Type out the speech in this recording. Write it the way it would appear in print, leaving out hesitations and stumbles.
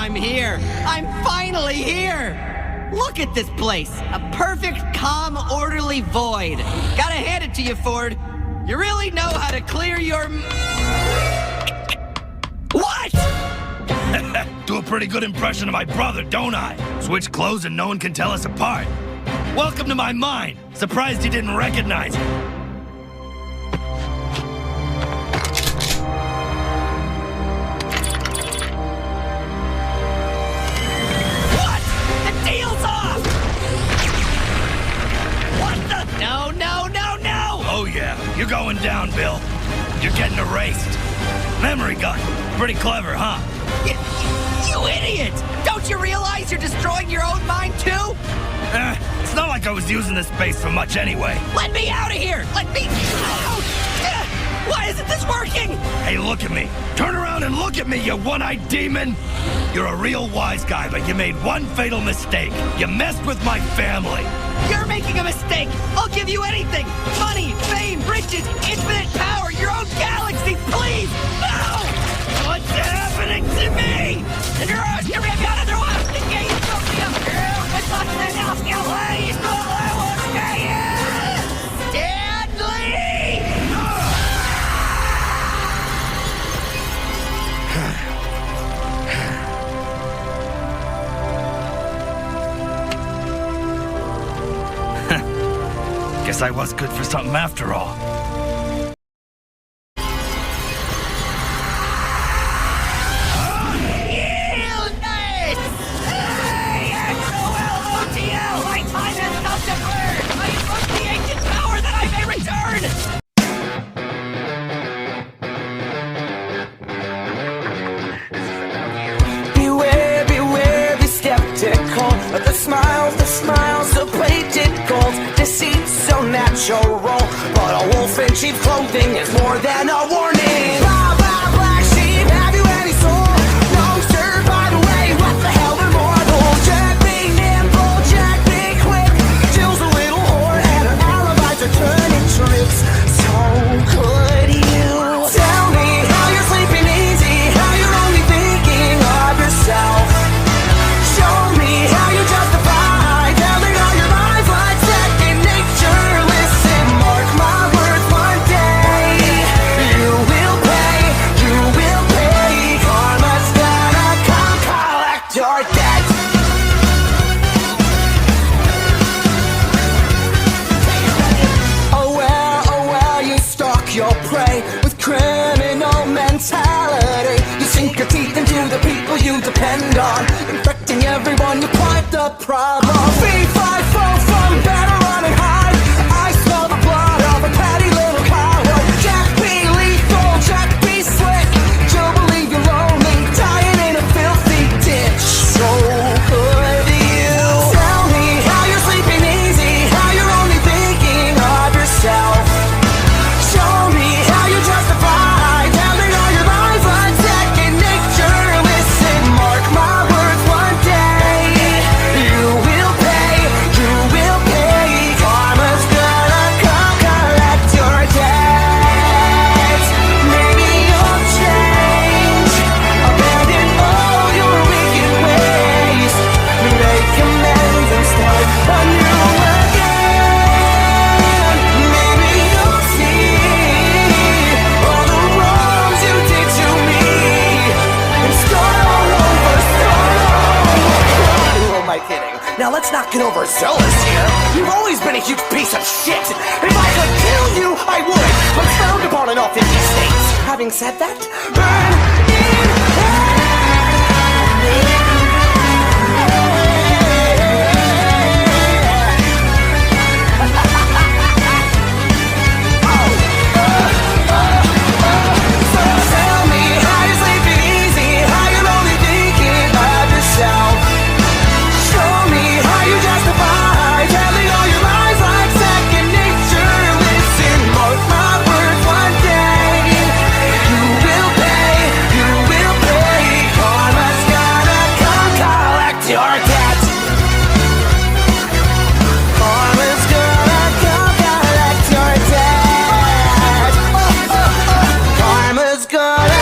I'm here. I'm finally here. Look at this place. A perfect, calm, orderly void. Gotta hand it to you, Ford. You really know how to clear your... What? Do a pretty good impression of my brother, don't I? Switch clothes and no one can tell us apart. Welcome to my mind. Surprised you didn't recognize it. What? The deal's off! What the? No, no, no, no! Oh yeah, you're going down, Bill. You're getting erased. Memory gun. Pretty clever, huh? You idiot! Don't you realize you're destroying your own mind too? It's not like I was using this space for much anyway. Let me out of here! Let me out! Why isn't this working? Hey, look at me. Turn around and look at me, you one-eyed demon! You're a real wise guy, but you made one fatal mistake. You messed with my family. You're making a mistake! I'll give you anything! Money, fame, riches, infinite power, your own galaxy, please! No! What's happening to me? Stanley! Guess I was good for something after all. The smiles so plated gold, deceit so natural. But a wolf in cheap clothing is more than a warning. Blah, blah, black sheep, have you any soul? No, sir, by the way, what the hell, they're mortal. Jack be nimble, Jack be quick. Jill's a little whore and her alibis are turning tricks. So could you tell me how you're sleeping easy, how you're only thinking of yourself? Show me how you justify telling all your lies like second nature. Listen, mark my words, one day you will pay, karma's gonna come collect your debt. Oh well, you stalk your prey with criminal mentality. You sink your teeth into the people you depend on, infecting everyone, you're quite the problem. Fee-fi, fall from better run and hide. I smell the blood of a petty little coward. Jack be lethal, Jack be slick. You'll believe you're lonely, dying in a filthy ditch. So could you tell me how you're sleeping easy, how you're only thinking of yourself? Show me how you justify telling all your lies like second nature. Listen, mark my words, one day you will pay, karma's gonna come collect your debt. Maybe you'll change, abandon all your wicked ways, make amends and start anew again. Maybe you'll see all the wrongs you did to me and start all over, Who am I kidding? Now let's not get overzealous here. You've always been a huge piece of shit. If I could kill you, I would. I'm frowned upon in all 50 states. Having said that, burn in hell. So tell me how you're sleeping easy, how you're only thinking of yourself. Show me how you justify telling all your lies like second nature. Listen, mark my words, one day you will pay, karma's gonna come collect your debt. Karma's gonna come collect your debt. Karma's gonna